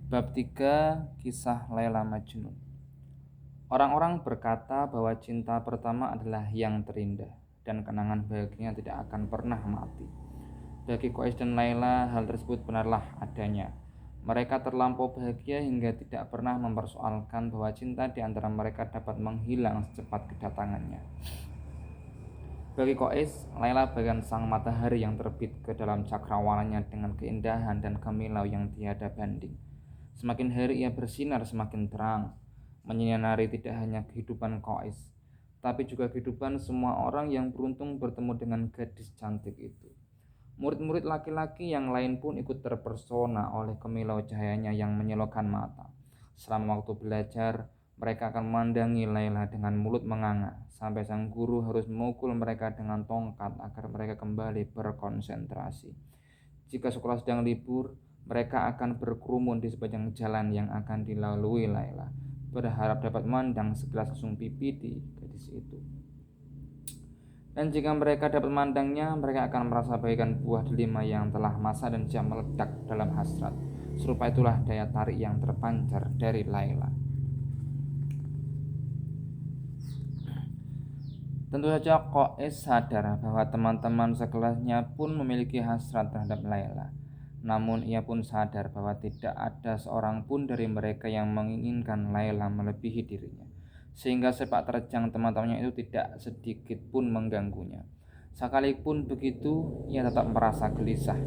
Bab 3 Kisah Laila Majnun. Orang-orang berkata bahwa cinta pertama adalah yang terindah dan kenangan bahagianya tidak akan pernah mati. Bagi Qais dan Laila, hal tersebut benarlah adanya. Mereka terlampau bahagia hingga tidak pernah mempersoalkan bahwa cinta di antara mereka dapat menghilang secepat kedatangannya. Bagi Qais, Laila bagaikan sang matahari yang terbit ke dalam cakrawalannya dengan keindahan dan kemilau yang tiada banding. Semakin hari ia bersinar semakin terang, menyinari tidak hanya kehidupan Qais, tapi juga kehidupan semua orang yang beruntung bertemu dengan gadis cantik itu. Murid-murid laki-laki yang lain pun ikut terpesona oleh kemilau cahayanya yang menyilaukan mata. Selama waktu belajar, mereka akan memandangi Laila dengan mulut menganga, sampai sang guru harus memukul mereka dengan tongkat agar mereka kembali berkonsentrasi. Jika sekolah sedang libur, mereka akan berkerumun di sepanjang jalan yang akan dilalui Laila, berharap dapat memandang segelas susu pipi di gadis itu. Dan jika mereka dapat memandangnya, mereka akan merasa bagaikan buah delima yang telah masak dan siap meledak dalam hasrat. Serupa itulah daya tarik yang terpancar dari Laila. Tentu saja Qais sadar bahwa teman-teman sekelasnya pun memiliki hasrat terhadap Laila. Namun ia pun sadar bahwa tidak ada seorang pun dari mereka yang menginginkan Laila melebihi dirinya, sehingga sepak terjang teman-temannya itu tidak sedikit pun mengganggunya. Sekalipun begitu, ia tetap merasa gelisah.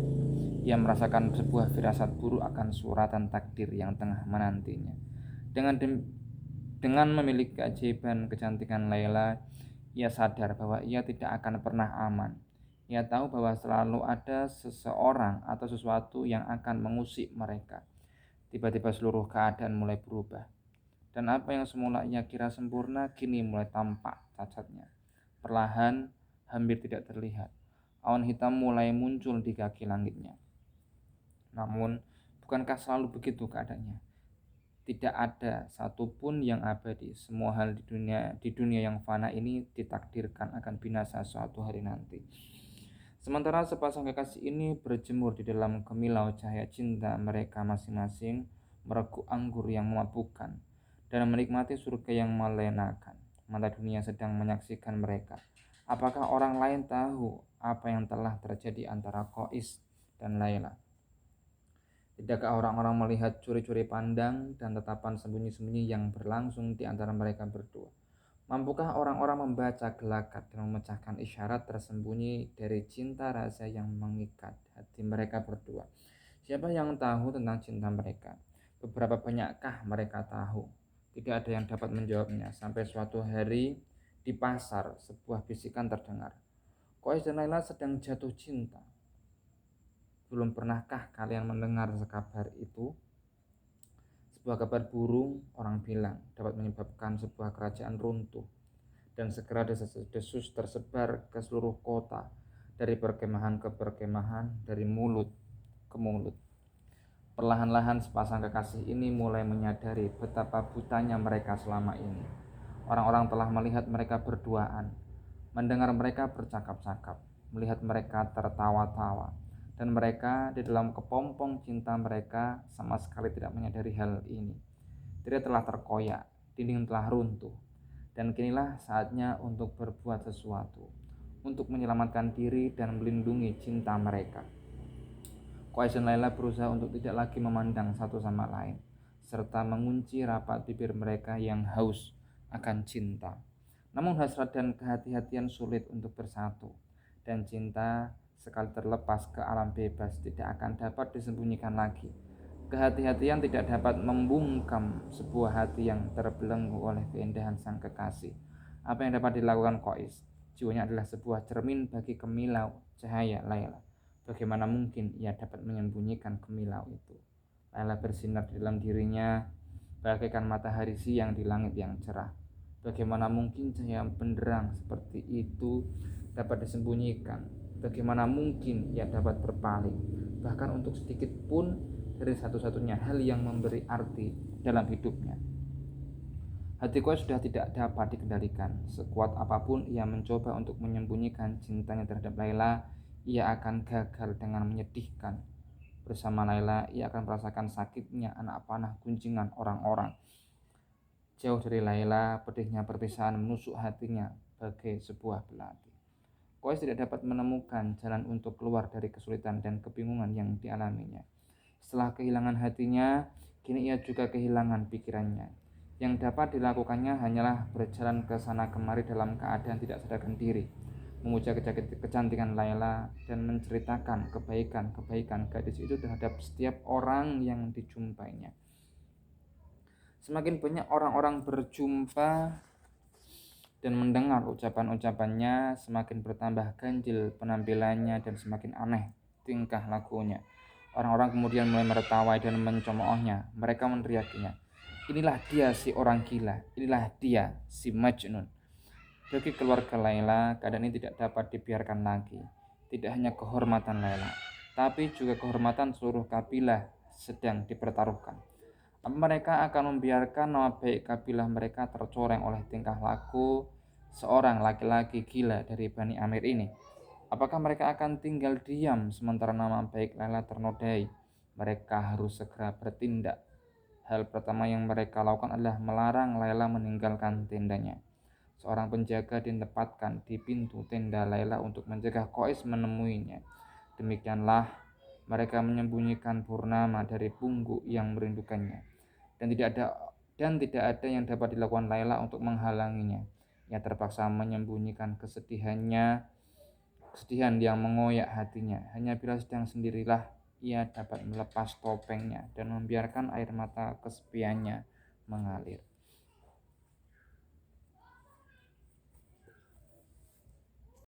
Ia merasakan sebuah firasat buruk akan suratan takdir yang tengah menantinya. Dengan memiliki keajaiban kecantikan Laila, ia sadar bahwa ia tidak akan pernah aman. Ia tahu bahwa selalu ada seseorang atau sesuatu yang akan mengusik mereka. Tiba-tiba seluruh keadaan mulai berubah. Dan apa yang semula ia kira sempurna kini mulai tampak cacatnya. Perlahan, hampir tidak terlihat. Awan hitam mulai muncul di kaki langitnya. Namun, bukankah selalu begitu keadaannya? Tidak ada satupun yang abadi. Semua hal di dunia yang fana ini ditakdirkan akan binasa suatu hari nanti. Sementara sepasang kekasih ini berjemur di dalam kemilau cahaya cinta mereka masing-masing, mereguk anggur yang memabukkan, dan menikmati surga yang melenakan. Mata dunia sedang menyaksikan mereka. Apakah orang lain tahu apa yang telah terjadi antara Qais dan Laila? Tidakkah orang-orang melihat curi-curi pandang dan tatapan sembunyi-sembunyi yang berlangsung di antara mereka berdua? Mampukah orang-orang membaca gelagat dan memecahkan isyarat tersembunyi dari cinta rasa yang mengikat hati mereka berdua? Siapa yang tahu tentang cinta mereka? Beberapa banyakkah mereka tahu? Tidak ada yang dapat menjawabnya. Sampai suatu hari di pasar sebuah bisikan terdengar. Qais dan Laila sedang jatuh cinta. Belum pernahkah kalian mendengar kabar itu? Sebuah kabar burung, orang bilang, dapat menyebabkan sebuah kerajaan runtuh. Dan segera desas-desus tersebar ke seluruh kota, dari perkemahan ke perkemahan, dari mulut ke mulut. Perlahan-lahan sepasang kekasih ini mulai menyadari betapa butanya mereka selama ini. Orang-orang telah melihat mereka berduaan, mendengar mereka bercakap-cakap, melihat mereka tertawa-tawa, dan mereka di dalam kepompong cinta mereka sama sekali tidak menyadari hal ini. Tirai telah terkoyak, dinding telah runtuh, dan kinilah saatnya untuk berbuat sesuatu, untuk menyelamatkan diri dan melindungi cinta mereka. Qais dan Laila berusaha untuk tidak lagi memandang satu sama lain, serta mengunci rapat bibir mereka yang haus akan cinta. Namun hasrat dan kehati-hatian sulit untuk bersatu, dan cinta sekali terlepas ke alam bebas tidak akan dapat disembunyikan lagi. Kehati-hatian tidak dapat membungkam sebuah hati yang terbelenggu oleh keindahan sang kekasih. Apa yang dapat dilakukan Qais? Jiwanya adalah sebuah cermin bagi kemilau cahaya Laila. Bagaimana mungkin ia dapat menyembunyikan kemilau itu? Laila bersinar di dalam dirinya bagaikan matahari siang di langit yang cerah. Bagaimana mungkin cahaya benderang seperti itu dapat disembunyikan? Bagaimana mungkin ia dapat berpaling, bahkan untuk sedikit pun, dari satu-satunya hal yang memberi arti dalam hidupnya? Hati Qais sudah tidak dapat dikendalikan. Sekuat apapun ia mencoba untuk menyembunyikan cintanya terhadap Laila, ia akan gagal dengan menyedihkan. Bersama Laila, ia akan merasakan sakitnya anak panah gunjingan orang-orang. Jauh dari Laila, pedihnya perpisahan menusuk hatinya bagai sebuah belati. Kois tidak dapat menemukan jalan untuk keluar dari kesulitan dan kebingungan yang dialaminya. Setelah kehilangan hatinya, kini ia juga kehilangan pikirannya. Yang dapat dilakukannya hanyalah berjalan ke sana kemari dalam keadaan tidak sadarkan diri, memuja kecantikan Laila dan menceritakan kebaikan-kebaikan gadis itu terhadap setiap orang yang dijumpainya. Semakin banyak orang-orang berjumpa dan mendengar ucapan-ucapannya, semakin bertambah ganjil penampilannya dan semakin aneh tingkah lakunya. Orang-orang kemudian mulai menertawai dan mencemoohnya. Mereka meneriakinya, "Inilah dia si orang gila, inilah dia si Majnun." Bagi keluarga Laila, keadaan ini tidak dapat dibiarkan lagi. Tidak hanya kehormatan Laila, tapi juga kehormatan seluruh kabilah sedang dipertaruhkan. Apa mereka akan membiarkan nama baik kabilah mereka tercoreng oleh tingkah laku seorang laki-laki gila dari Bani Amir ini? Apakah mereka akan tinggal diam sementara nama baik Laila ternodai? Mereka harus segera bertindak. Hal pertama yang mereka lakukan adalah melarang Laila meninggalkan tendanya. Seorang penjaga ditempatkan di pintu tenda Laila untuk mencegah Qais menemuinya. Demikianlah mereka menyembunyikan Purnama dari Punggu yang merindukannya, dan tidak ada yang dapat dilakukan Laila untuk menghalanginya. Ia terpaksa menyembunyikan kesedihan yang mengoyak hatinya. Hanya bila sedang sendirilah ia dapat melepas topengnya dan membiarkan air mata kesepiannya mengalir.